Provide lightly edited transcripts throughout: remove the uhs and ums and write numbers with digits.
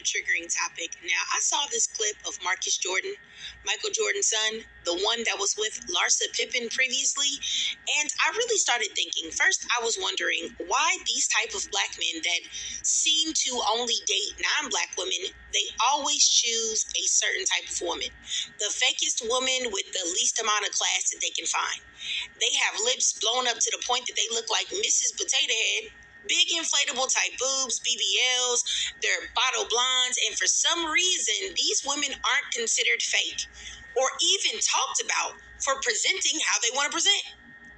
triggering topic. Now, I saw this clip of Marcus Jordan, Michael Jordan's son, the one that was with Larsa Pippen previously, and I really started thinking. First, I was wondering why these type of black men that seem to only date non-black women, they always choose a certain type of woman, the fakest woman with the least amount of class that they can find. They have lips blown up to the point that they look like Mrs. Potato Head. Big inflatable type boobs, BBLs, they're bottle blondes, and for some reason, these women aren't considered fake or even talked about for presenting how they want to present.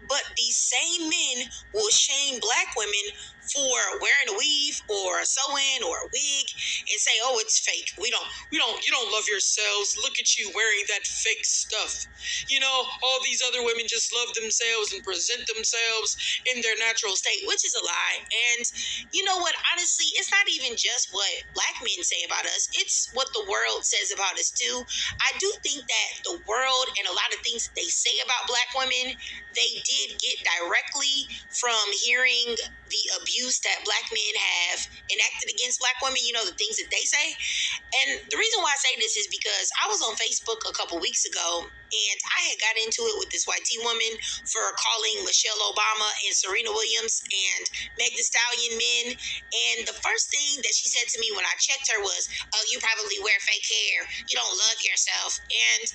But these same men will shame black women for wearing a weave or a sew-in or a wig and say, "Oh, it's fake. You don't love yourselves. Look at you wearing that fake stuff. All these other women just love themselves and present themselves in their natural state," which is a lie. And you know what? Honestly, it's not even just what black men say about us. It's what the world says about us too. I do think that the world and a lot of things that they say about black women, they did get directly from hearing the abuse that black men have enacted against black women, the things that they say. And the reason why I say this is because I was on Facebook a couple weeks ago and I had got into it with this white tea woman for calling Michelle Obama and Serena Williams and Meg Thee Stallion men. And the first thing that she said to me when I checked her was, "Oh, you probably wear fake hair. You don't love yourself." And,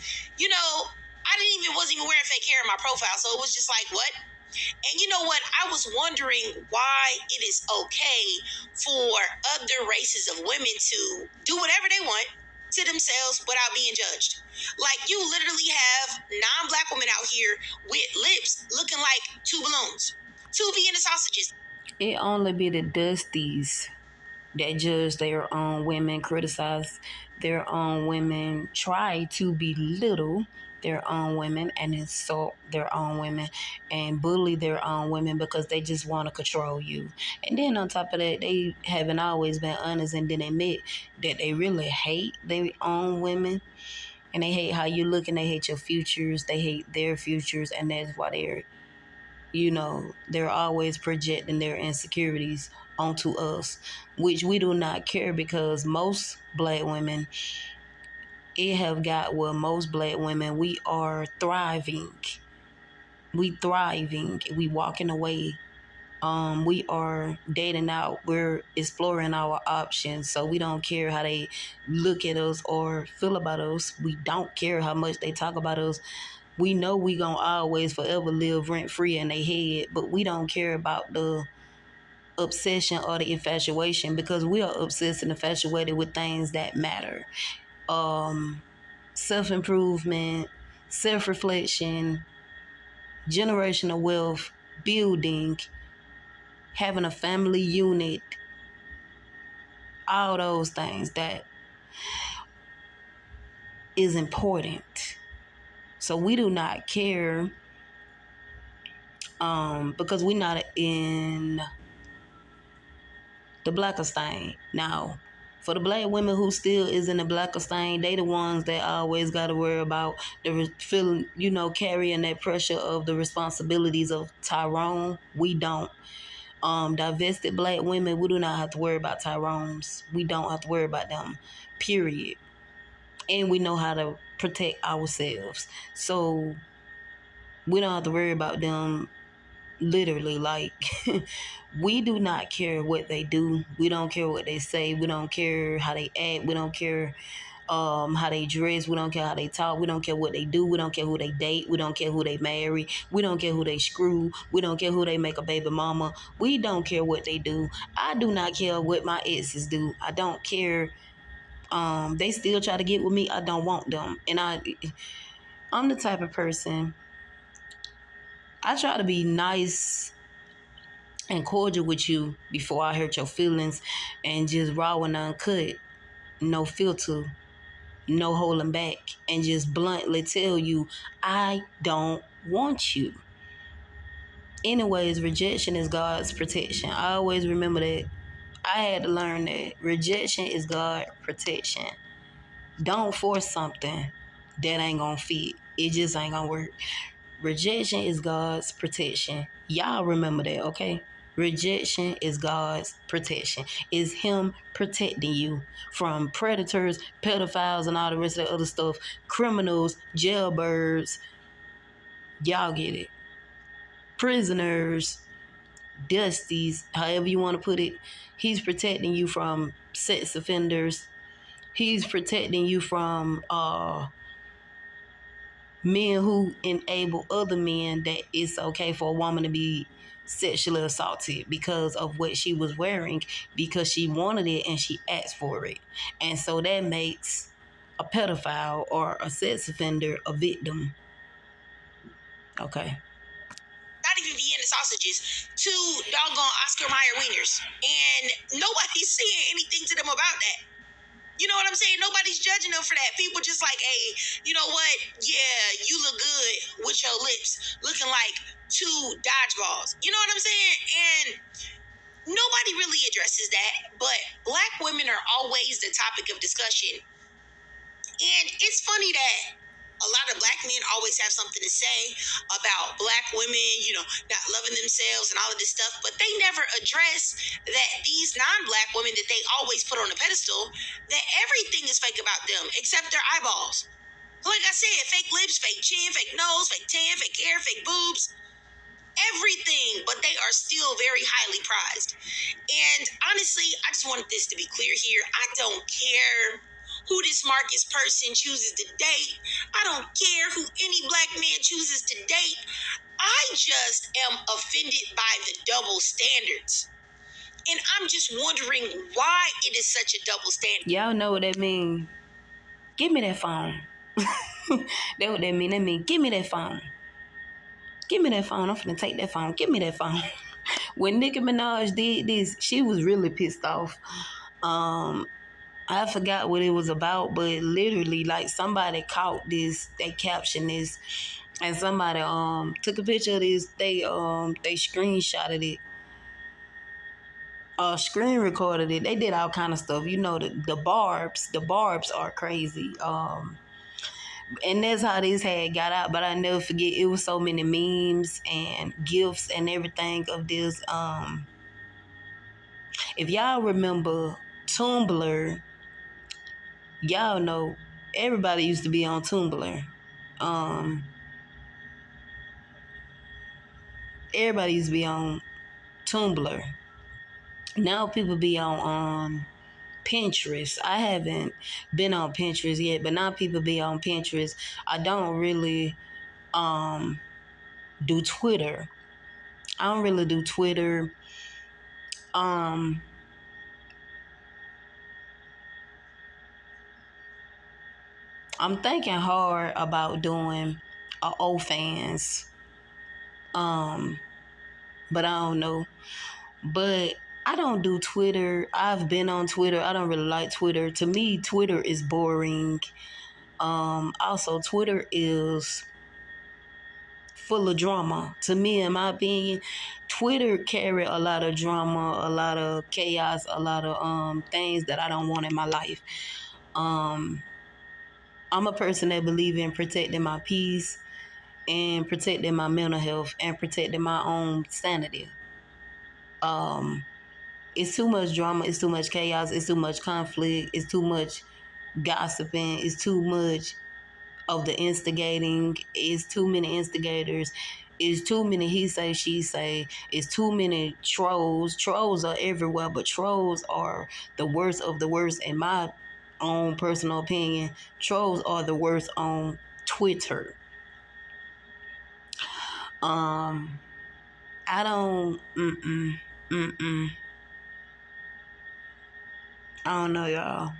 I wasn't even wearing fake hair in my profile. So it was just like, what? And you know what? I was wondering why it is okay for other races of women to do whatever they want to themselves without being judged. Like, you literally have non-black women out here with lips looking like two balloons, two Vienna sausages. It only be the dusties that judge their own women, criticize their own women, try to belittle their own women and insult their own women and bully their own women because they just want to control you. And then on top of that, they haven't always been honest and then admit that they really hate their own women and they hate how you look and they hate your futures. They hate their futures, and that's why they're always projecting their insecurities onto us, which we do not care because most black women, most black women, we are thriving. We thriving. We walking away. We are dating out. We're exploring our options. So we don't care how they look at us or feel about us. We don't care how much they talk about us. We know we gonna always forever live rent free in their head, but we don't care about the obsession or the infatuation because we are obsessed and infatuated with things that matter. Self-improvement, self-reflection, generational wealth, building, having a family unit, all those things that is important. So we do not care because we're not in the Blackerstein. Now, for the black women who still is in the Blackerstein, they the ones that always got to worry about the feeling, carrying that pressure of the responsibilities of Tyrone. We don't. Divested black women, we do not have to worry about Tyrones. We don't have to worry about them, period. And we know how to protect ourselves. So we don't have to worry about them literally. Like, we do not care what they do. We don't care what they say. We don't care how they act. We don't care how they dress. We don't care how they talk. We don't care what they do. We don't care who they date. We don't care who they marry. We don't care who they screw. We don't care who they make a baby mama. We don't care what they do. I do not care what my exes do. I don't care. They still try to get with me. I don't want them. And I'm the type of person, I try to be nice and cordial with you before I hurt your feelings, and just raw and uncut, no filter, no holding back, and just bluntly tell you I don't want you. Anyways, rejection is God's protection. I always remember that. I had to learn that rejection is God's protection. Don't force something that ain't gonna fit. It just ain't gonna work. Rejection is God's protection. Y'all remember that, okay? Rejection is God's protection. It's Him protecting you from predators, pedophiles, and all the rest of the other stuff, criminals, jailbirds. Y'all get it. Prisoners, dusties, however you want to put it. He's protecting you from sex offenders. He's protecting you from men who enable other men that it's okay for a woman to be sexually assaulted because of what she was wearing, because she wanted it and she asked for it. And so that makes a pedophile or a sex offender a victim. Okay. Not even Vienna sausages, to doggone Oscar Mayer wieners. And nobody's saying anything to them about that. You know what I'm saying? Nobody's judging them for that. People just like, hey, you know what? Yeah, you look good with your lips looking like two dodgeballs. You know what I'm saying? And nobody really addresses that. But black women are always the topic of discussion. And it's funny that a lot of black men always have something to say about black women, not loving themselves and all of this stuff, but they never address that these non-black women that they always put on a pedestal, that everything is fake about them except their eyeballs. Like I said, fake lips, fake chin, fake nose, fake tan, fake hair, fake boobs, everything, but they are still very highly prized. And honestly, I just wanted this to be clear here. I don't care who this Marcus person chooses to date. I don't care who any black man chooses to date. I just am offended by the double standards. And I'm just wondering why it is such a double standard. Y'all know what that means. Give me that phone. That's what that mean. That mean, give me that phone. Give me that phone. I'm finna take that phone. Give me that phone. When Nicki Minaj did this, she was really pissed off. I forgot what it was about, but literally, like, somebody caught this, they captioned this, and somebody took a picture of this. They screenshotted it, screen recorded it. They did all kind of stuff. You know, the barbs are crazy. And that's how this had got out. But I never forget, it was so many memes and gifs and everything of this. If y'all remember Tumblr, y'all know everybody used to be on Tumblr. Everybody used to be on Tumblr. Now people be on Pinterest. I haven't been on Pinterest yet, but now people be on Pinterest. I don't really do Twitter. I don't really do Twitter. I'm thinking hard about doing OnlyFans. But I don't know. But I don't do Twitter. I've been on Twitter. I don't really like Twitter. To me, Twitter is boring. Also, Twitter is full of drama. To me, in my opinion, Twitter carry a lot of drama, a lot of chaos, a lot of things that I don't want in my life. I'm a person that believes in protecting my peace and protecting my mental health and protecting my own sanity. It's too much drama, it's too much chaos, it's too much conflict, it's too much gossiping, it's too much of the instigating, it's too many instigators, it's too many he say, she say, it's too many trolls. Trolls are everywhere, but trolls are the worst of the worst in my own personal opinion. Trolls are the worst on Twitter. I don't I don't know, y'all.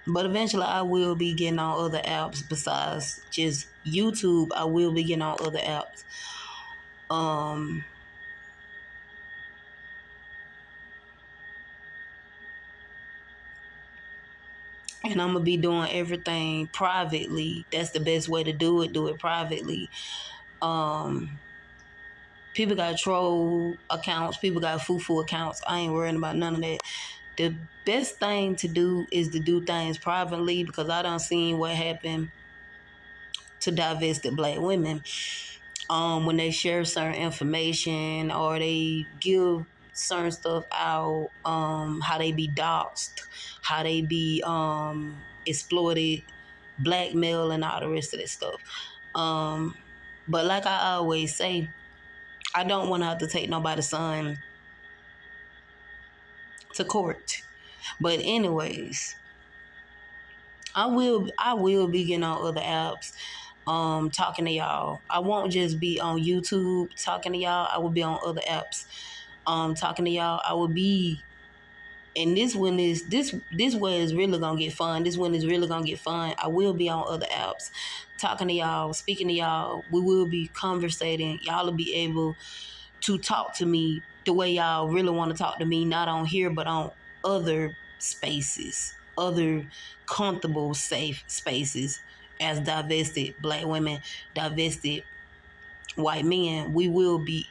But eventually I will be getting on other apps besides just YouTube. I will be getting on other apps. And I'm going to be doing everything privately. That's the best way to do it. Do it privately. People got troll accounts. People got foo-foo accounts. I ain't worrying about none of that. The best thing to do is to do things privately, because I done seen what happened to divested black women. When they share certain information or they give certain stuff out, how they be doxxed, how they be exploited, blackmail, and all the rest of that stuff. But like I always say, I don't want to have to take nobody's son to court. But anyways, I will be getting on other apps, talking to y'all. I won't just be on YouTube talking to y'all. I will be on other apps, talking to y'all. I will be, and this way is really gonna get fun. This one is really gonna get fun. I will be on other apps, talking to y'all, speaking to y'all. We will be conversating. Y'all will be able to talk to me the way y'all really want to talk to me, not on here, but on other spaces, other comfortable, safe spaces. As divested black women, divested white men, we will be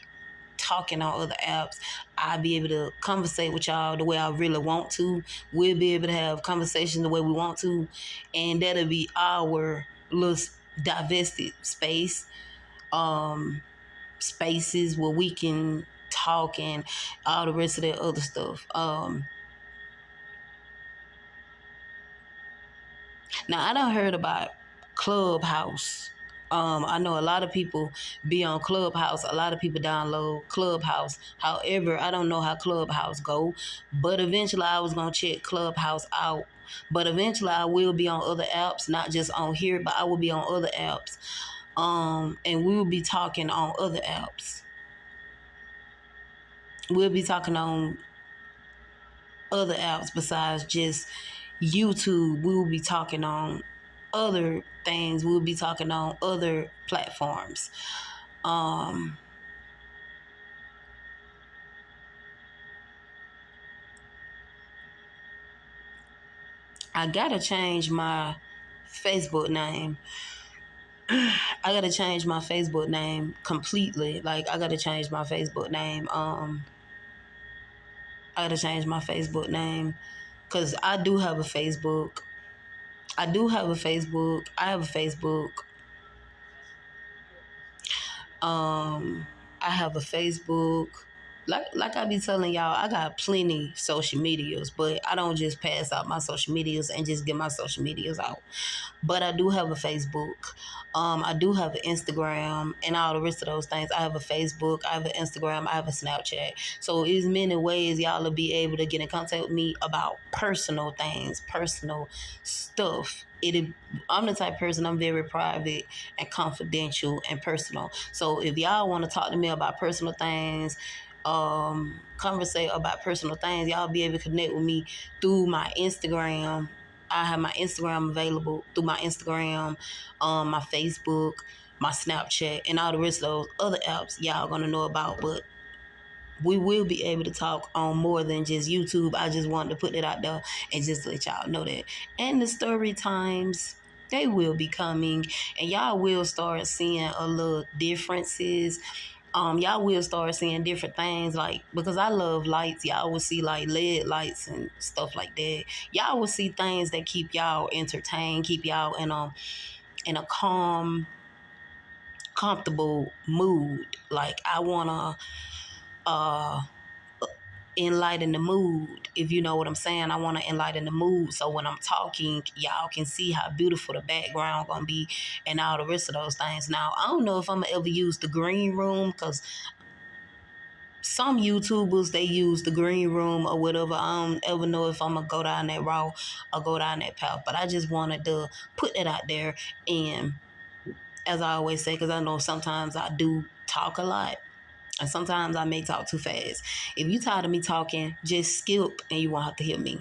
talking on other apps. I'll be able to conversate with y'all the way I really want to. We'll be able to have conversations the way we want to. And that'll be our little divested space. Spaces where we can talk and all the rest of that other stuff. Now I done heard about Clubhouse. I know a lot of people be on Clubhouse. A lot of people download Clubhouse. However, I don't know how Clubhouse go. But eventually I was gonna check Clubhouse out. But eventually I will be on other apps, not just on here, but I will be on other apps. And we will be talking on other apps. We'll be talking on other apps besides just YouTube. We will be talking on other things. We'll be talking on other platforms. I gotta change my Facebook name. I gotta change my Facebook name completely. Like I gotta change my Facebook name. I gotta change my Facebook name because I do have a Facebook. I do have a Facebook. I have a Facebook. I have a Facebook. Like I be telling y'all, I got plenty social medias, but I don't just pass out my social medias and just get my social medias out. But I do have a Facebook. I do have an Instagram and all the rest of those things. I have a Facebook, I have an Instagram, I have a Snapchat. So there's many ways y'all will be able to get in contact with me about personal things, personal stuff. I'm the type of person, I'm very private and confidential and personal. So if y'all want to talk to me about personal things, conversate about personal things, y'all be able to connect with me through my Instagram. I have my Instagram available through my Instagram, my Facebook, my Snapchat, and all the rest of those other apps y'all gonna know about. But we will be able to talk on more than just YouTube. I just wanted to put it out there and just let y'all know that. And the story times, they will be coming, and y'all will start seeing a little differences. Y'all will start seeing different things, like because I love lights, y'all will see like LED lights and stuff like that. Y'all will see things that keep y'all entertained, keep y'all in a calm, comfortable mood. Like I wanna uh enlighten the mood, if you know what I'm saying. I want to enlighten the mood, so when I'm talking, y'all can see how beautiful the background gonna be and all the rest of those things. Now I don't know if I'm gonna ever use the green room, because some YouTubers, they use the green room or whatever. I don't ever know if I'm gonna go down that route or go down that path, but I just wanted to put it out there. And as I always say, because I know sometimes I do talk a lot, and sometimes I may talk too fast. If you tired of me talking, just skip and you won't have to hear me.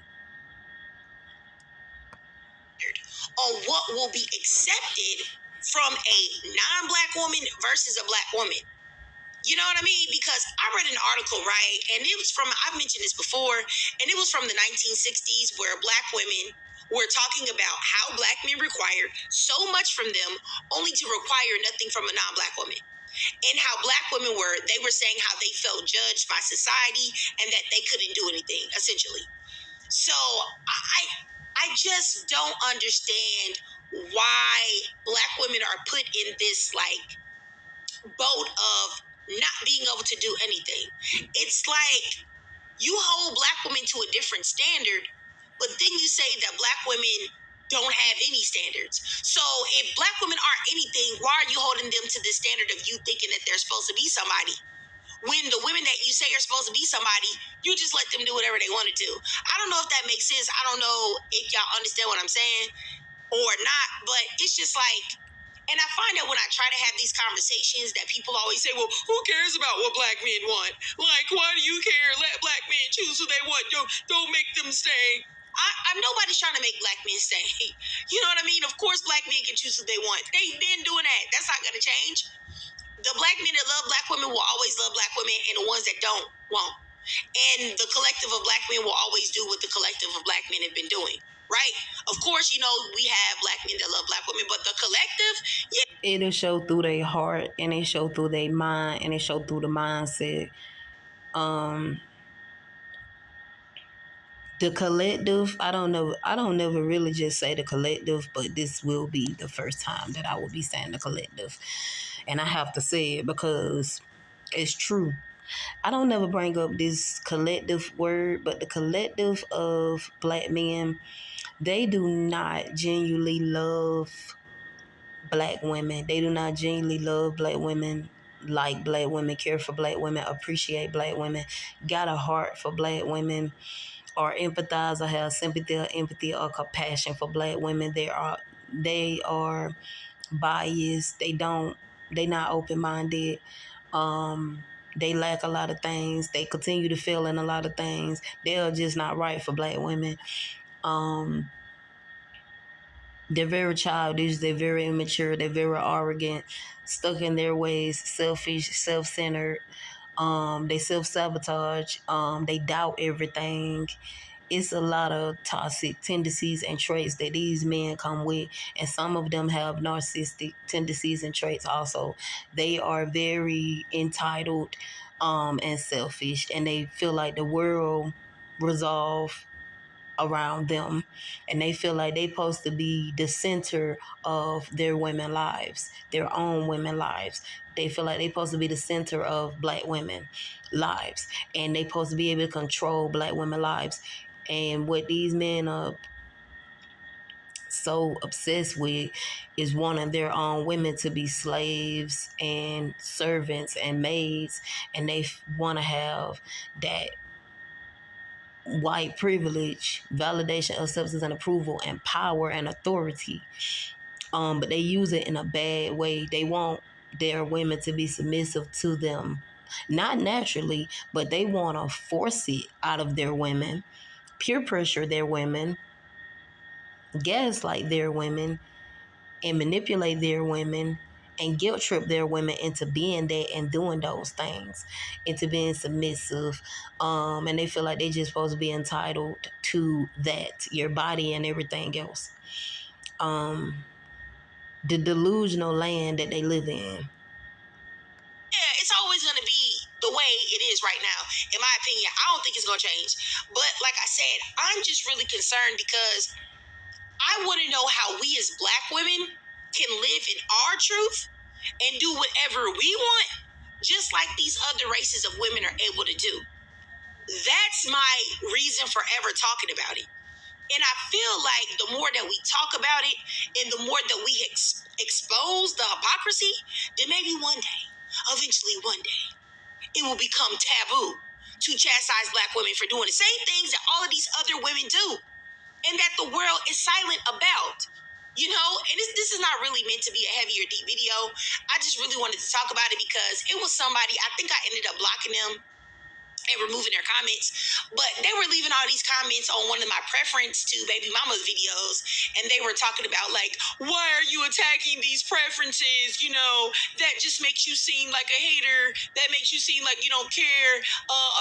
On what will be accepted from a non-black woman versus a black woman. You know what I mean? Because I read an article, right? And it was from, I've mentioned this before, and it was from the 1960s, where black women were talking about how black men required so much from them only to require nothing from a non-black woman. And how black women they were saying how they felt judged by society and that they couldn't do anything, essentially. So I just don't understand why black women are put in this like boat of not being able to do anything. It's like you hold black women to a different standard, but then you say that black women don't have any standards. So if black women aren't anything, why are you holding them to the standard of you thinking that they're supposed to be somebody? When the women that you say are supposed to be somebody, you just let them do whatever they want to do. I don't know if that makes sense. I don't know if y'all understand what I'm saying or not, but it's just like, and I find that when I try to have these conversations that people always say, well, who cares about what black men want? Like, why do you care? Let black men choose who they want. Don't make them stay. I'm nobody's trying to make black men stay. You know what I mean? Of course, black men can choose who they want. They've been doing that. That's not going to change. The black men that love black women will always love black women, and the ones that don't won't. And the collective of black men will always do what the collective of black men have been doing. Right? Of course, you know, we have black men that love black women, but the collective, yeah. It'll show through their heart, and it show through their mind, and it show through the mindset. Um, the collective, I don't never really just say the collective, but this will be the first time that I will be saying the collective. And I have to say it because it's true. I don't never bring up this collective word, but the collective of black men, they do not genuinely love black women. They do not genuinely love black women, like black women, care for black women, appreciate black women, got a heart for black women, or empathize or have sympathy or empathy or compassion for black women. They are biased. They not open minded. They lack a lot of things. They continue to fail in a lot of things. They're just not right for black women. Um, they're very childish. They're very immature. They're very arrogant, stuck in their ways, selfish, self-centered. They self-sabotage. They doubt everything. It's a lot of toxic tendencies and traits that these men come with, and some of them have narcissistic tendencies and traits also. They are very entitled and selfish, and they feel like the world resolve around them, and they feel like they supposed to be the center of their women lives, their own women lives. They feel like they supposed to be the center of black women lives, and they supposed to be able to control black women lives. And what these men are so obsessed with is wanting their own women to be slaves and servants and maids, and they want to have that white privilege, validation, acceptance, and approval, and power and authority. But they use it in a bad way. They want their women to be submissive to them, not naturally, but they want to force it out of their women, peer pressure their women, gaslight their women, and manipulate their women, and guilt trip their women into being that and doing those things, into being submissive. And they feel like they just supposed to be entitled to that, your body and everything else. The delusional land that they live in. Yeah, it's always going to be the way it is right now. In my opinion, I don't think it's going to change. But like I said, I'm just really concerned because I want to know how we as black women can live in our truth and do whatever we want, just like these other races of women are able to do. That's my reason for ever talking about it. And I feel like the more that we talk about it and the more that we expose the hypocrisy, then maybe one day, eventually one day, it will become taboo to chastise black women for doing the same things that all of these other women do and that the world is silent about. You know, and this is not really meant to be a heavy or deep video. I just really wanted to talk about it because it was somebody, I think I ended up blocking them and removing their comments, but they were leaving all these comments on one of my preference to baby mama's videos, and they were talking about like, why are you attacking these preferences? You know, that just makes you seem like a hater. That makes you seem like you don't care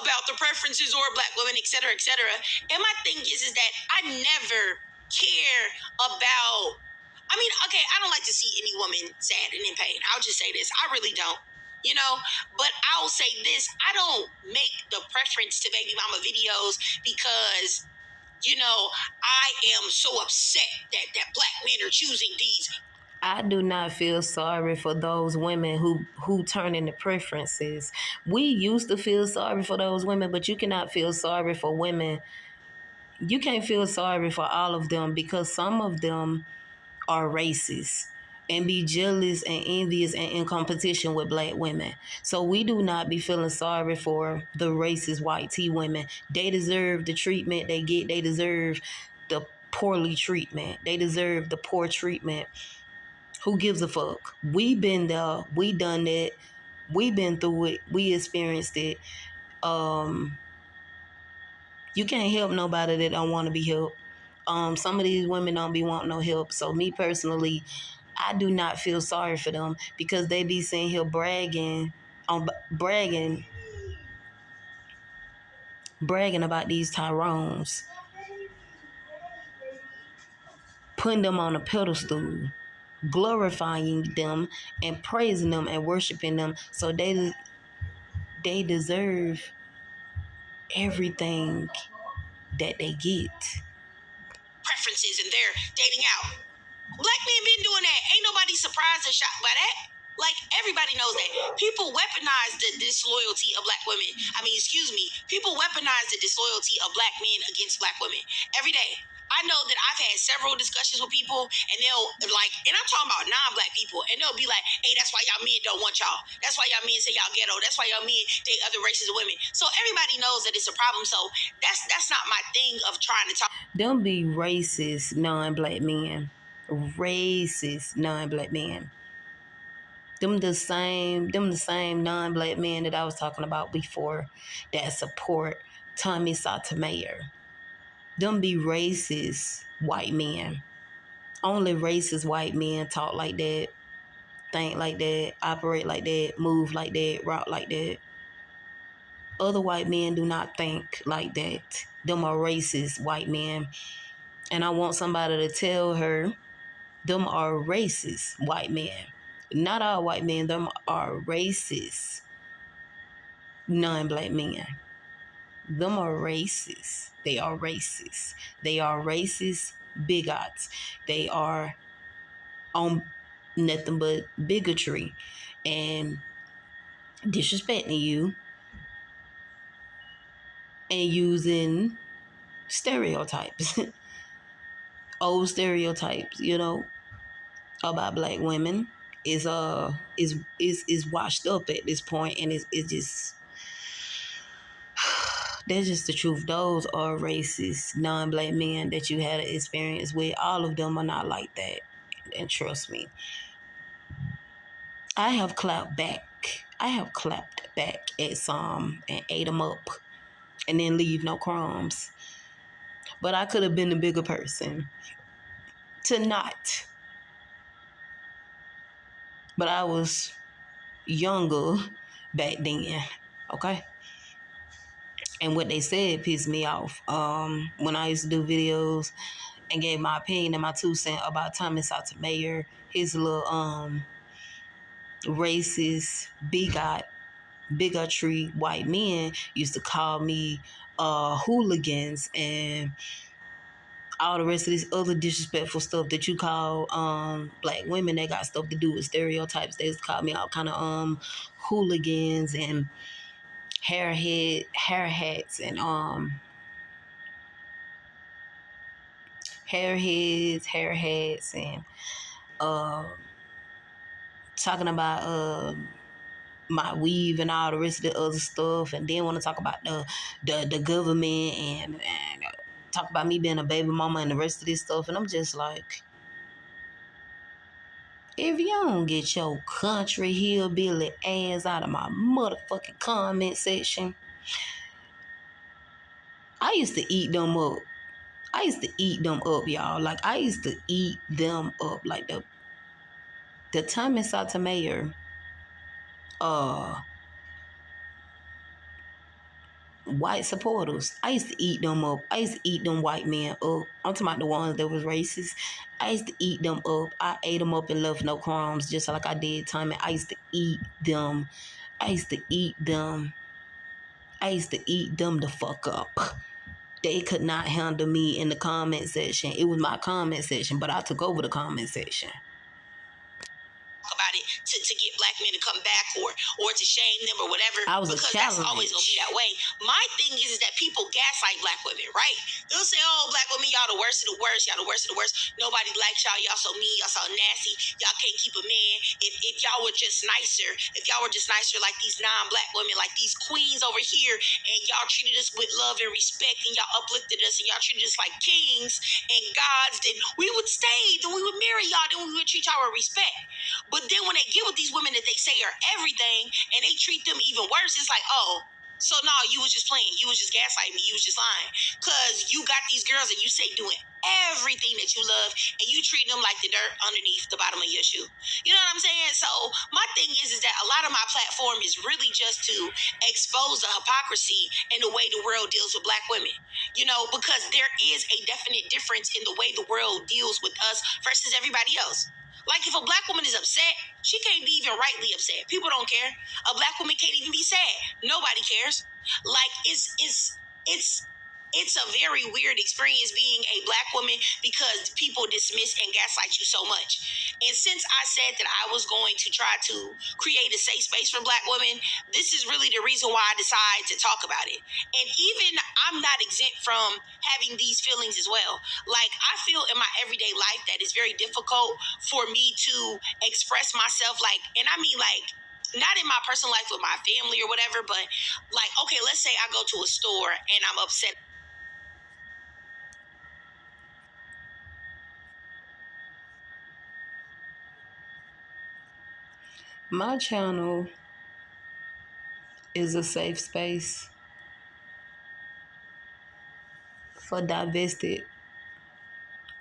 about the preferences or black women, etc., etc. And my thing is that I never care about. I mean, okay, I don't like to see any woman sad and in pain. I'll just say this. I really don't. You know, but I'll say this, I don't make the preference to baby mama videos because I am so upset that black men are choosing these. I do not feel sorry for those women who turn into preferences. We used to feel sorry for those women, but you cannot feel sorry for women. You can't feel sorry for all of them because some of them are racist and be jealous and envious and in competition with black women. So we do not be feeling sorry for the racist white tea women. They deserve the treatment they get. They deserve the poorly treatment. They deserve the poor treatment. Who gives a fuck? We been there. We done it. We been through it. We experienced it. Um, you can't help nobody that don't want to be helped. Some of these women don't be wanting no help. So me personally, I do not feel sorry for them because they be sitting here bragging about these Tyrones, putting them on a pedestal, glorifying them and praising them and worshiping them. So they deserve everything that they get. Preferences and they're dating out. Black men been doing that. Ain't nobody surprised and shocked by that. Like, everybody knows that. People weaponize the disloyalty of black women. People weaponize the disloyalty of black men against black women every day. I know that I've had several discussions with people, and they'll and I'm talking about non-black people, and they'll be like, "Hey, that's why y'all men don't want y'all. That's why y'all men say y'all ghetto. That's why y'all men date other races of women." So everybody knows that it's a problem. So that's not my thing of trying to talk. Them be racist non-black men. Racist non-black men. Them the same non-black men that I was talking about before that support Tommy Sotomayor. Them be racist white men. Only racist white men talk like that, think like that, operate like that, move like that, rock like that. Other white men do not think like that. Them are racist white men. And I want somebody to tell her, them are racist white men. Not all white men, them are racist non-black men. Them are racist. They are racist. They are racist bigots. They are on nothing but bigotry and disrespecting you and using stereotypes, old stereotypes, about black women is washed up at this point, and it's just that's just the truth. Those are racist non-black men that you had an experience with. All of them are not like that, and trust me, I have clapped back. I have clapped back at some and ate them up, and then leave no crumbs. But I could have been a bigger person to not. But I was younger back then, okay? And what they said pissed me off. When I used to do videos and gave my opinion and my 2 cents about Tommy Sotomayor, his little racist, bigotry white men used to call me hooligans and all the rest of this other disrespectful stuff that you call black women that got stuff to do with stereotypes. They used to call me all kind of hooligans and hair hats and hair hats and talking about my weave and all the rest of the other stuff, and then want to talk about the government and talk about me being a baby mama and the rest of this stuff. And I'm just like, if you don't get your country hillbilly ass out of my motherfucking comment section, I used to eat them up. I used to eat them up, y'all. Like, I used to eat them up. Like, the Tommy Sotomayor white supporters, I used to eat them up. I used to eat them white men up. I'm talking about the ones that was racist. I used to eat them up. I ate them up and left no crumbs, just like I did Tommy. I used to eat them. I used to eat them. I used to eat them the fuck up. they could not handle me in the comment section. It was my comment section, but I took over the comment section. About it to get black men to come back or to shame them or whatever. I was because that's always gonna be that way. My thing is that people gaslight black women, right? They'll say, "Oh, black women, y'all the worst of the worst. Y'all the worst of the worst. Nobody likes y'all. Y'all so mean. Y'all so nasty. Y'all can't keep a man. If y'all were just nicer, like these non-black women, like these queens over here, and y'all treated us with love and respect, and y'all uplifted us, and y'all treated us like kings and gods, then we would stay. Then we would marry y'all. Then we would treat y'all with respect." But then when they get with these women that they say are everything and they treat them even worse, it's like, oh, so no, you was just playing. You was just gaslighting me. You was just lying. Because you got these girls that you say doing everything that you love and you treat them like the dirt underneath the bottom of your shoe. You know what I'm saying? So my thing is that a lot of my platform is really just to expose the hypocrisy and the way the world deals with black women. You know, because there is a definite difference in the way the world deals with us versus everybody else. Like if a black woman is upset, she can't be even rightly upset. People don't care. A black woman can't even be sad. Nobody cares. Like it's a very weird experience being a black woman because people dismiss and gaslight you so much. And since I said that I was going to try to create a safe space for black women, this is really the reason why I decided to talk about it. And even I'm not exempt from having these feelings as well. Like I feel in my everyday life that it's very difficult for me to express myself, like, and I mean like not in my personal life with my family or whatever, but like, okay, let's say I go to a store and I'm upset. My channel is a safe space for divested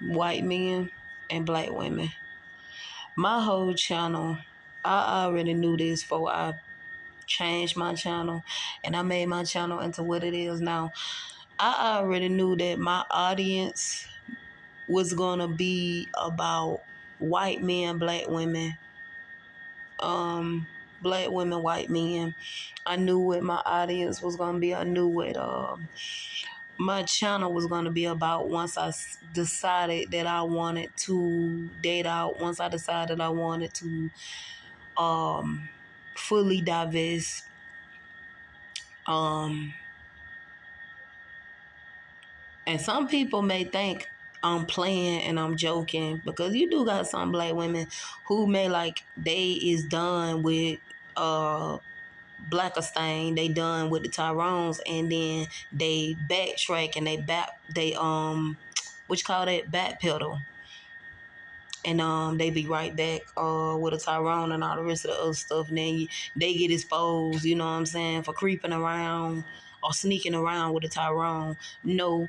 white men and black women. My whole channel, I already knew this before I changed my channel and I made my channel into what it is now. I already knew that my audience was gonna be about white men, black women, black women, white men. I knew what my audience was gonna be. I knew what my channel was gonna be about once I decided that I wanted to date out. Once I decided I wanted to fully divest. And some people may think I'm playing and I'm joking because you do got some black women who may like they is done with Blackerstein, they done with the Tyrones, and then they backtrack and they what you call that, backpedal, and they be right back with a Tyrone and all the rest of the other stuff, and then they get exposed, you know what I'm saying, for creeping around or sneaking around with a Tyrone. No,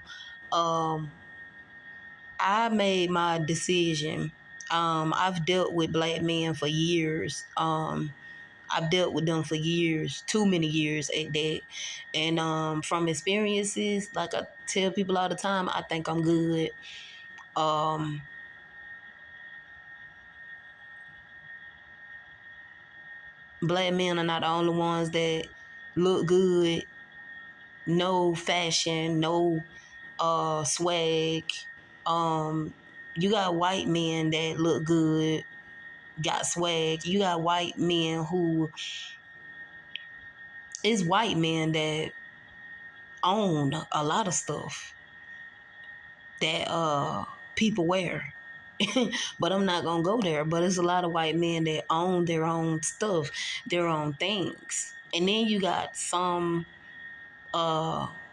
I made my decision. I've dealt with black men for years. I've dealt with them for years, too many years at that. And from experiences, like I tell people all the time, I think I'm good. Black men are not the only ones that look good, no fashion, no swag. You got white men that look good, got swag. You got white men who is white men that own a lot of stuff that people wear. But I'm not gonna go there. But it's a lot of white men that own their own stuff, their own things. And then you got some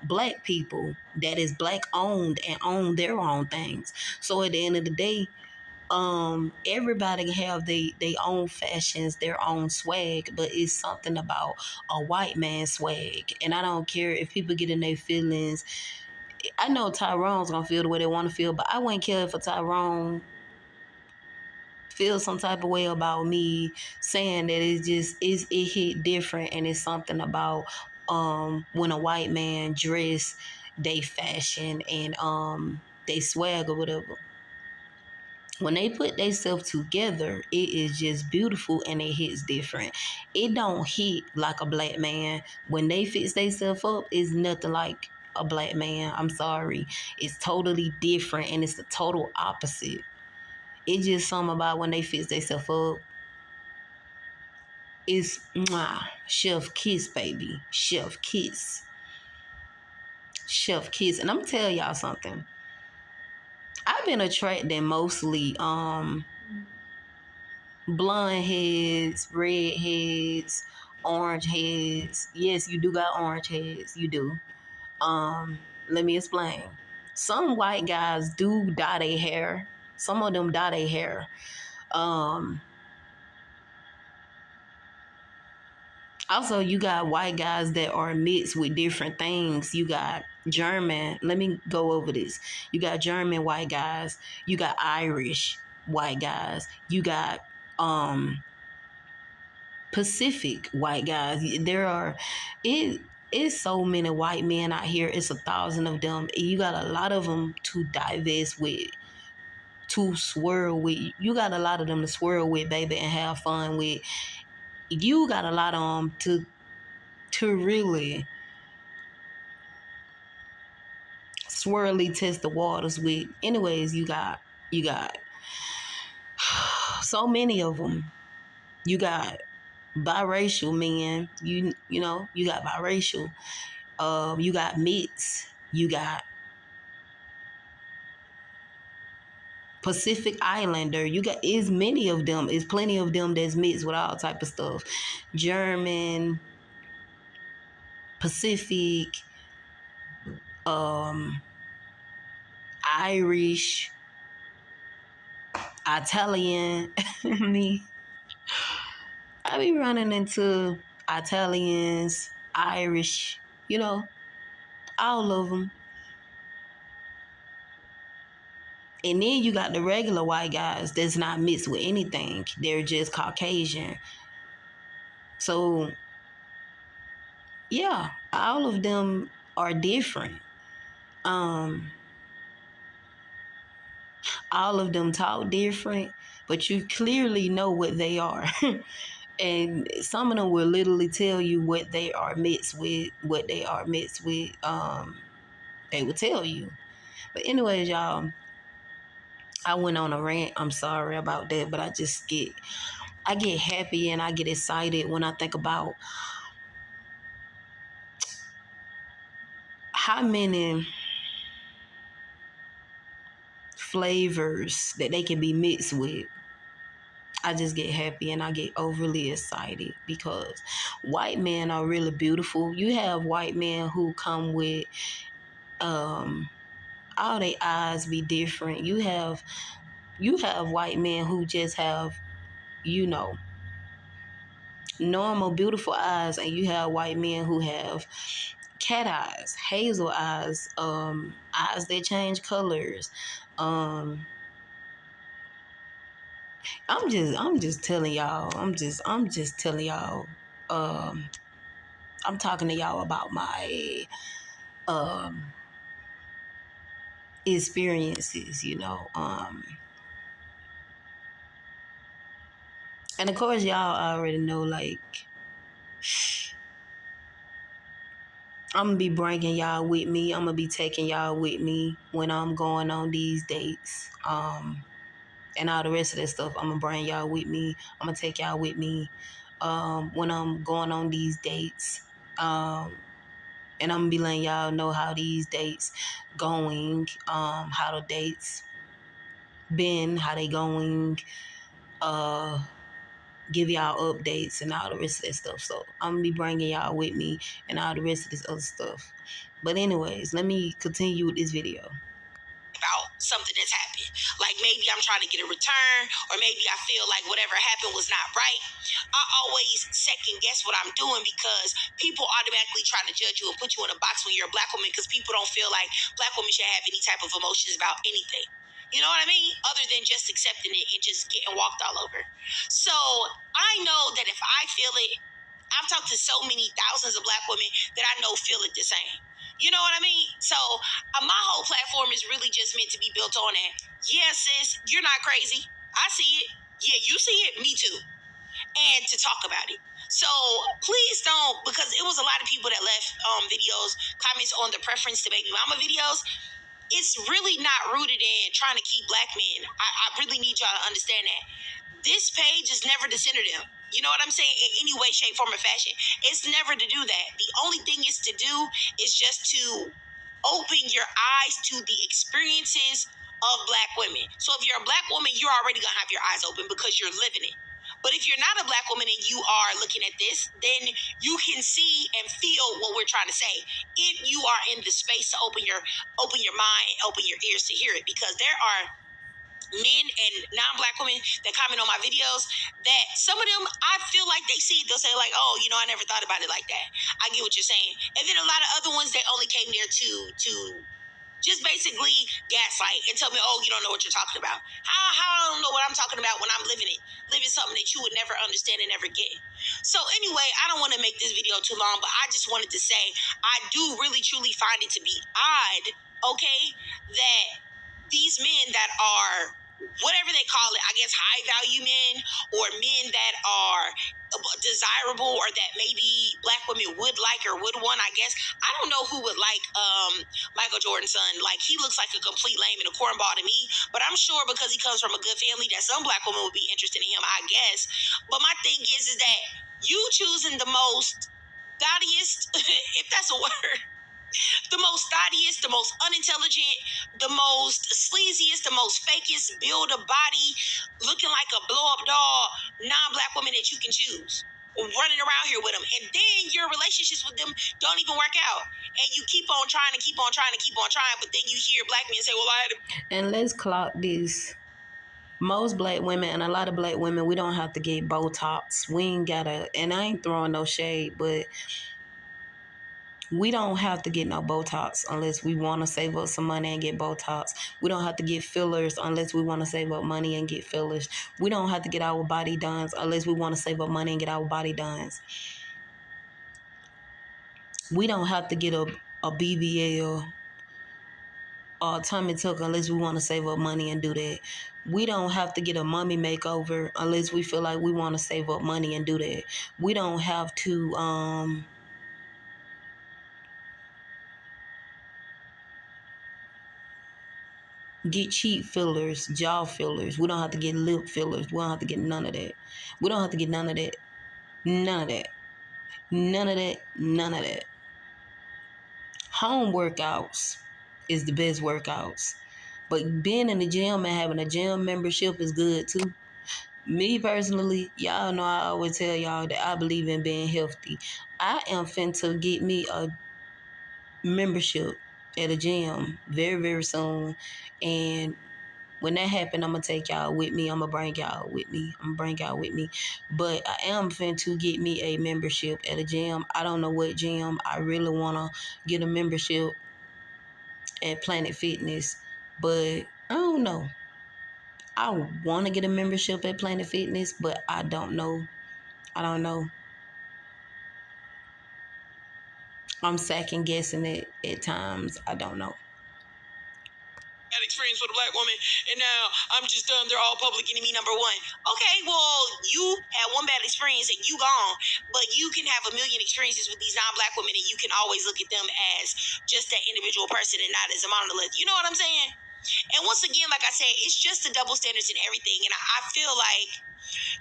black people that is black owned and own their own things. So at the end of the day, everybody have they own fashions, their own swag, but it's something about a white man swag. And I don't care if people get in their feelings. I know Tyrone's gonna feel the way they want to feel, but I wouldn't care if a Tyrone feel some type of way about me saying that it hit different, and it's something about when a white man dress, they fashion and they swag or whatever. When they put themselves together, it is just beautiful and it hits different. It don't hit like a black man. When they fix themselves up, it's nothing like a black man. I'm sorry. It's totally different and it's the total opposite. It's just something about when they fix themselves up. It's chef kiss, baby. Chef kiss. Chef kiss. And I'm gonna tell y'all something. I've been attracting mostly blonde heads, red heads, orange heads. Yes, you do got orange heads. You do. Let me explain. Some white guys do dye their hair. Some of them dye their hair. Um, Also, you got white guys that are mixed with different things. You got German. Let me go over this. You got German white guys. You got Irish white guys. You got Pacific white guys. There are it is so many white men out here. It's 1,000 of them. You got a lot of them to divest with, to swirl with. You got a lot of them to swirl with, baby, and have fun with. You got a lot of them to really swirly test the waters with. Anyways, you got so many of them. You got biracial men. You got biracial. You got mixed. You got Pacific Islander. You got is many of them. Is plenty of them that's mixed with all type of stuff. German, Pacific, Irish, Italian. Me, I be running into Italians, Irish, all of them. And then you got the regular white guys that's not mixed with anything. They're just Caucasian. So, yeah, all of them are different. All of them talk different, but you clearly know what they are. And some of them will literally tell you what they are mixed with, what they are mixed with. They will tell you. But anyways, y'all, I went on a rant. I'm sorry about that, but I get happy and I get excited when I think about how many flavors that they can be mixed with. I just get happy and I get overly excited because white men are really beautiful. You have white men who come with all their eyes be different. You have white men who just have, you know, normal beautiful eyes, and you have white men who have cat eyes, hazel eyes, eyes that change colors. I'm just telling y'all. I'm just telling y'all. Um, I'm talking to y'all about my um experiences, and of course y'all already know, like, I'm gonna be bringing y'all with me. I'm gonna be taking y'all with me when I'm going on these dates. And all the rest of that stuff, I'm gonna bring y'all with me. I'm gonna take y'all with me when I'm going on these dates. And I'm gonna be letting y'all know how these dates going, how the dates been, how they going, give y'all updates and all the rest of that stuff. So I'm gonna be bringing y'all with me and all the rest of this other stuff. But anyways, let me continue with this video. About something that's happened. Like maybe I'm trying to get a return, or maybe I feel like whatever happened was not right. I always second guess what I'm doing because people automatically try to judge you and put you in a box when you're a black woman because people don't feel like black women should have any type of emotions about anything. You know what I mean? Other than just accepting it and just getting walked all over. So I know that if I feel it, I've talked to so many thousands of black women that I know feel it the same. You know what I mean? So my whole platform is really just meant to be built on that. Yeah, sis, you're not crazy. I see it. Yeah, you see it. Me too. And to talk about it. So please don't, because it was a lot of people that left videos, comments on the preference to baby mama videos. It's really not rooted in trying to keep black men. I really need y'all to understand that. This page is never to center them. You know what I'm saying? In any way, shape, form, or fashion. It's never to do that. The only thing is to do is just to open your eyes to the experiences of black women. So if you're a black woman, you're already gonna have your eyes open because you're living it. But if you're not a black woman and you are looking at this, then you can see and feel what we're trying to say. If you are in the space to open your mind and open your ears to hear it, because there are men and non-black women that comment on my videos that some of them I feel like they see it, they'll say like, oh, you know, I never thought about it like that. I get what you're saying. And then a lot of other ones that only came there to just basically gaslight and tell me, oh, you don't know what you're talking about. How I don't know what I'm talking about when I'm living it, living something that you would never understand and never get. So anyway, I don't want to make this video too long, but I just wanted to say I do really truly find it to be odd, okay, that these men that are whatever they call it, I guess high value men or men that are desirable or that maybe black women would like or would want, I guess. I don't know who would like Michael Jordan's son. Like, he looks like a complete lame and a cornball to me, but I'm sure because he comes from a good family that some black women would be interested in him, I guess. But my thing is that you choosing the most thottiest, if that's a word, the most thottiest, the most unintelligent, the most sleaziest, the most fakest build a body, looking like a blow up doll, non-black woman that you can choose, running around here with them, and then your relationships with them don't even work out, and you keep on trying to keep on trying to keep on trying, but then you hear black men say, "Well, I had to." And let's clock this. Most black women and a lot of black women, we don't have to get Botox. We ain't gotta, and I ain't throwing no shade, but we don't have to get no Botox unless we want to save up some money and get Botox. We don't have to get fillers unless we want to save up money and get fillers. We don't have to get our body done unless we want to save up money and get our body done. We don't have to get a BBL or tummy tuck unless we want to save up money and do that. We don't have to get a mummy makeover unless we feel like we want to save up money and do that. We don't have to get cheek fillers, jaw fillers. We don't have to get lip fillers. We don't have to get none of that. We don't have to get none of that. None of that. None of that. None of that. Home workouts is the best workouts. But being in the gym and having a gym membership is good too. Me personally, y'all know I always tell y'all that I believe in being healthy. I am finna get me a membership at a gym very, very soon. And when that happen, I'm gonna take y'all with me. I'm gonna bring y'all with me. But I am finna to get me a membership at a gym. I don't know what gym. I really wanna get a membership at Planet Fitness, but I don't know. I want to get a membership at Planet Fitness, but I don't know. I don't know. I'm second guessing it at times. I don't know. Bad experience with a black woman, and now I'm just done. They're all public enemy number one. Okay, well, you had one bad experience and you gone, but you can have a million experiences with these non-black women, and you can always look at them as just that individual person and not as a monolith. You know what I'm saying? And once again, like I said, it's just the double standards in everything, and I feel like,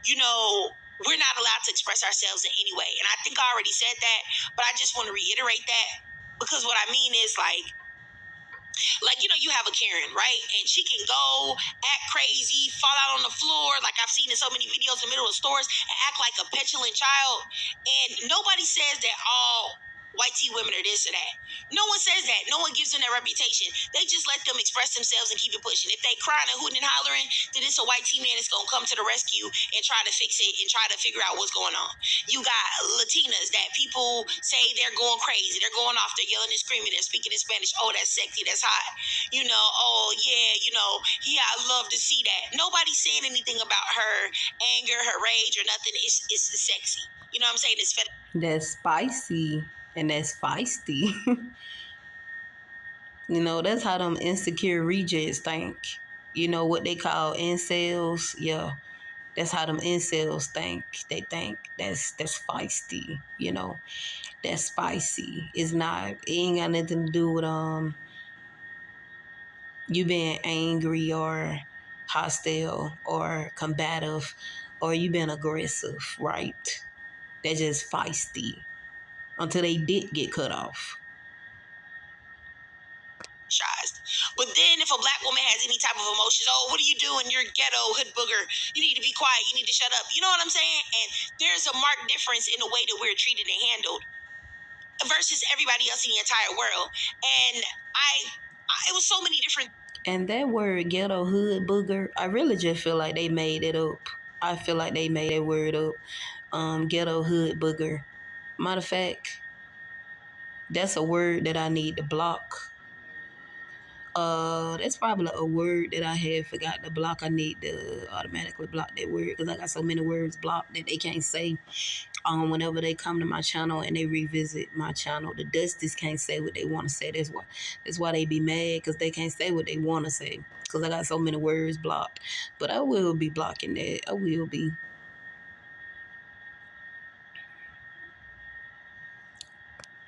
you know, we're not allowed to express ourselves in any way. And I think I already said that, but I just want to reiterate that, because what I mean is like, you know, you have a Karen, right? And she can go act crazy, fall out on the floor, like I've seen in so many videos in the middle of stores, and act like a petulant child. And nobody says that all white tea women are this or that. No one says that. No one gives them that reputation. They just let them express themselves and keep it pushing. If they crying and hooting and hollering, then it's a white tea man that's going to come to the rescue and try to fix it and try to figure out what's going on. You got Latinas that people say they're going crazy. They're going off. They're yelling and screaming. They're speaking in Spanish. Oh, that's sexy. That's hot. You know, oh, yeah, you know, yeah, I love to see that. Nobody's saying anything about her anger, her rage, or nothing. It's sexy. You know what I'm saying? It's That's spicy and that's feisty. You know, that's how them insecure rejects think. You know what they call incels? Yeah. That's how them incels think. They think that's feisty, That's spicy. It's not. It ain't got nothing to do with you being angry or hostile or combative or you being aggressive, right? They're just feisty until they did get cut off. But then if a black woman has any type of emotions, oh, what are you doing? You're ghetto, hood booger. You need to be quiet. You need to shut up. You know what I'm saying? And there's a marked difference in the way that we're treated and handled versus everybody else in the entire world. And it was so many different. And that word ghetto hood booger, I really just feel like they made it up. I feel like they made that word up. Ghetto hood booger. Matter of fact, that's a word that I need to block. That's probably a word that I had forgot to block. I need to automatically block that word because I got so many words blocked that they can't say. Whenever they come to my channel and they revisit my channel, the Dusties can't say what they want to say. That's why they be mad because they can't say what they want to say because I got so many words blocked. But I will be blocking that. I will be.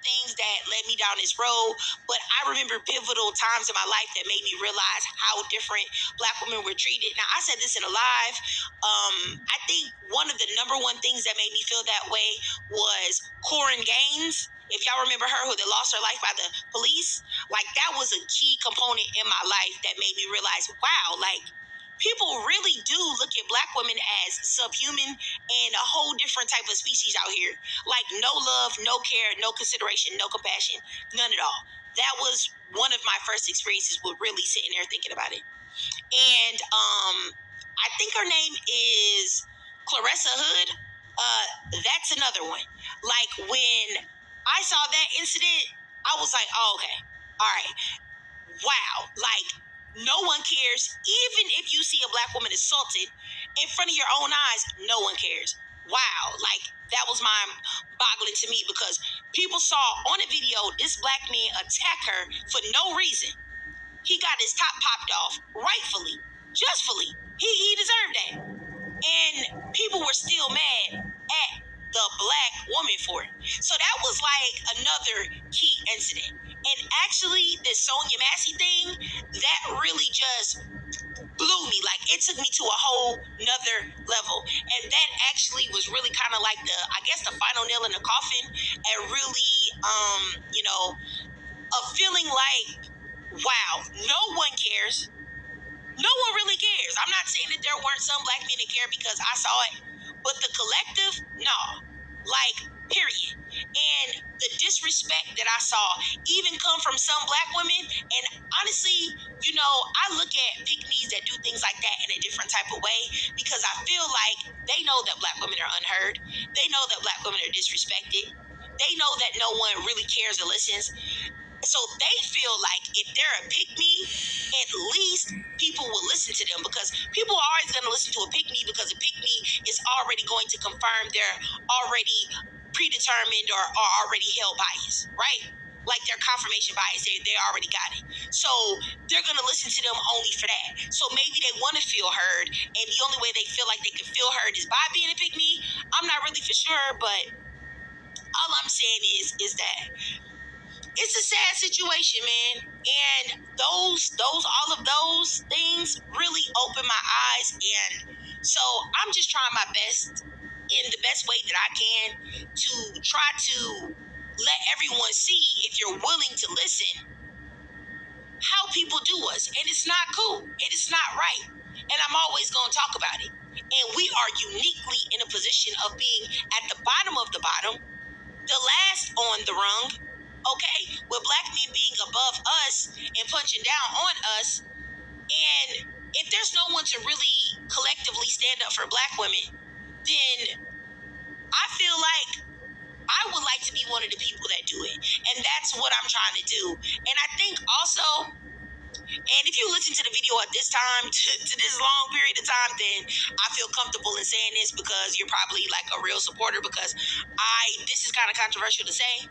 Things that led me down this road, but I remember pivotal times in my life that made me realize how different black women were treated. Now, I said this in a live. I think one of the number one things that made me feel that way was Corin Gaines. If y'all remember her, who that lost her life by the police, like that was a key component in my life that made me realize, wow, like people really do look at black women as subhuman and a whole different type of species out here. Like no love, no care, no consideration, no compassion, none at all. That was one of my first experiences with really sitting there thinking about it. And I think her name is Clarissa Hood. That's another one. Like when I saw that incident, I was like, oh, okay, all right, wow, like no one cares. Even if you see a black woman assaulted in front of your own eyes, no one cares. Wow, like that was mind boggling to me because people saw on a video this black man attack her for no reason. He got his top popped off, rightfully, justfully. He deserved that. And people were still mad at the black woman for it. So that was like another key incident. And actually, this Sonya Massey thing, that really just blew me. Like it took me to a whole nother level. And that actually was really kind of like the final nail in the coffin and really, a feeling like, wow, no one cares. No one really cares. I'm not saying that there weren't some black men that care because I saw it, but the collective, no. Like, period. And the disrespect that I saw even come from some black women, and honestly, I look at pick-me's that do things like that in a different type of way because I feel like they know that black women are unheard. They know that black women are disrespected. They know that no one really cares or listens. So they feel like if they're a pick-me, at least people will listen to them because people are always going to listen to a pick-me because a pick-me is already going to confirm their already predetermined or already held bias, right? Like their confirmation bias, they already got it. So they're going to listen to them only for that. So maybe they want to feel heard, and the only way they feel like they can feel heard is by being a pick-me. I'm not really for sure, but all I'm saying is that it's a sad situation, man. And all of those things really opened my eyes. And so I'm just trying my best in the best way that I can to try to let everyone see, if you're willing to listen, how people do us. And it's not cool. It is not right. And I'm always going to talk about it. And we are uniquely in a position of being at the bottom of the bottom, the last on the rung, okay, with black men being above us and punching down on us. And if there's no one to really collectively stand up for black women, then I feel like I would like to be one of the people that do it. And that's what I'm trying to do. And I think also, and if you listen to the video at this time, to this long period of time, then I feel comfortable in saying this because you're probably like a real supporter because this is kind of controversial to say,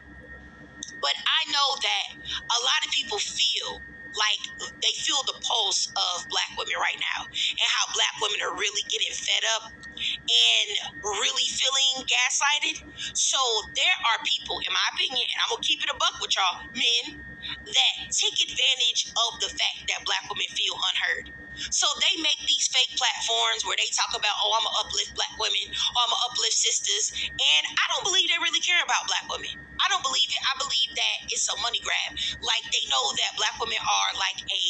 but I know that a lot of people feel like they feel the pulse of black women right now, and how black women are really getting fed up and really feeling gaslighted. So there are people, in my opinion, and I'm gonna keep it a buck with y'all, men, that take advantage of the fact that black women feel unheard. So they make these fake platforms where they talk about, oh, I'm gonna uplift black women, or I'm gonna uplift sisters, and I don't believe they really care about black women. I don't believe it. I believe that it's a money grab. Like they know that black women are like a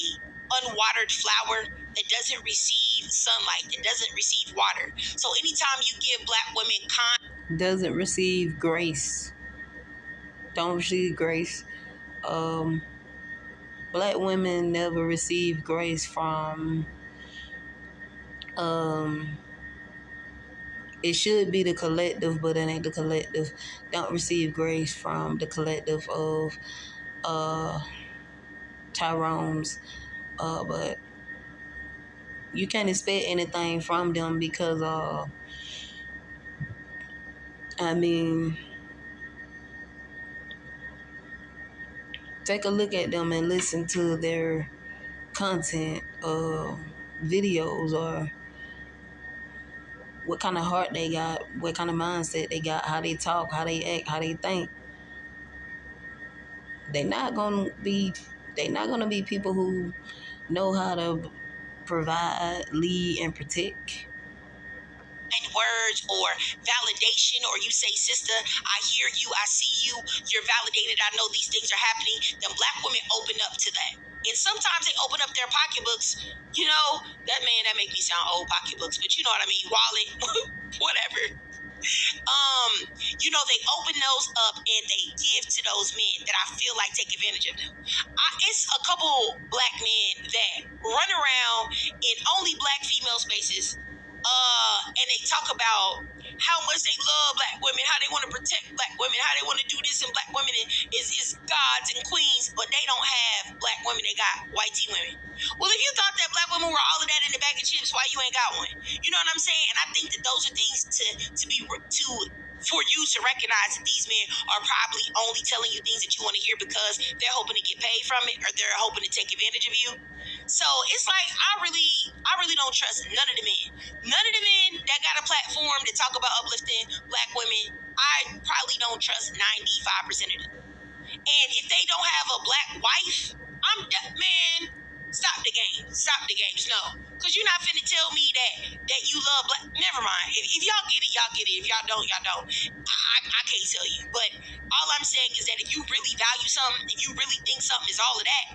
unwatered flower that doesn't receive sunlight, that doesn't receive water. So anytime you give black women Doesn't receive grace. Don't receive grace. Um, Black women never receive grace from. Um, it should be the collective, but it ain't the collective. Don't receive grace from the collective of uh, Tyrone's. But you can't expect anything from them because, I mean, take a look at them and listen to their content, videos, or what kind of heart they got, what kind of mindset they got, how they talk, how they act, how they think. They not gonna be they not gonna be people who know how to provide, lead, and protect. words or validation, or you say, sister, I hear you, I see you, you're validated, I know these things are happening, then black women open up to that. And sometimes they open up their pocketbooks, that make me sound old, pocketbooks, but you know what I mean, wallet, whatever. They open those up and they give to those men that I feel like take advantage of them. It's a couple black men that run around in only black female spaces, and they talk about how much they love black women, how they want to protect black women, how they want to do this, and black women is gods and queens, but they don't have black women, they got white tea women. Well, if you thought that black women were all of that in the bag of chips, why you ain't got one? You know what I'm saying? And I think that those are things for you to recognize that these men are probably only telling you things that you want to hear because they're hoping to get paid from it, or they're hoping to take advantage of you. So it's like I really don't trust none of the men. None of the men that got a platform to talk about uplifting black women, I probably don't trust 95% of them. And if they don't have a black wife, man, stop the game. Stop the games. No. Because you're not finna tell me that you love black. Never mind. If y'all get it, y'all get it. If y'all don't, y'all don't. I can't tell you. But all I'm saying is that if you really value something, if you really think something is all of that,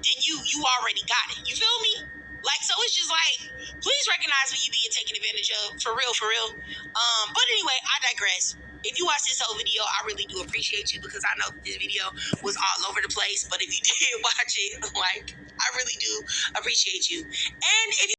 then you already got it. You feel me? Like, so it's just like, please recognize when you being taken advantage of. For real, for real. But anyway, I digress. If you watch this whole video, I really do appreciate you, because I know that this video was all over the place. But if you did watch it, like, I really do appreciate you. And if you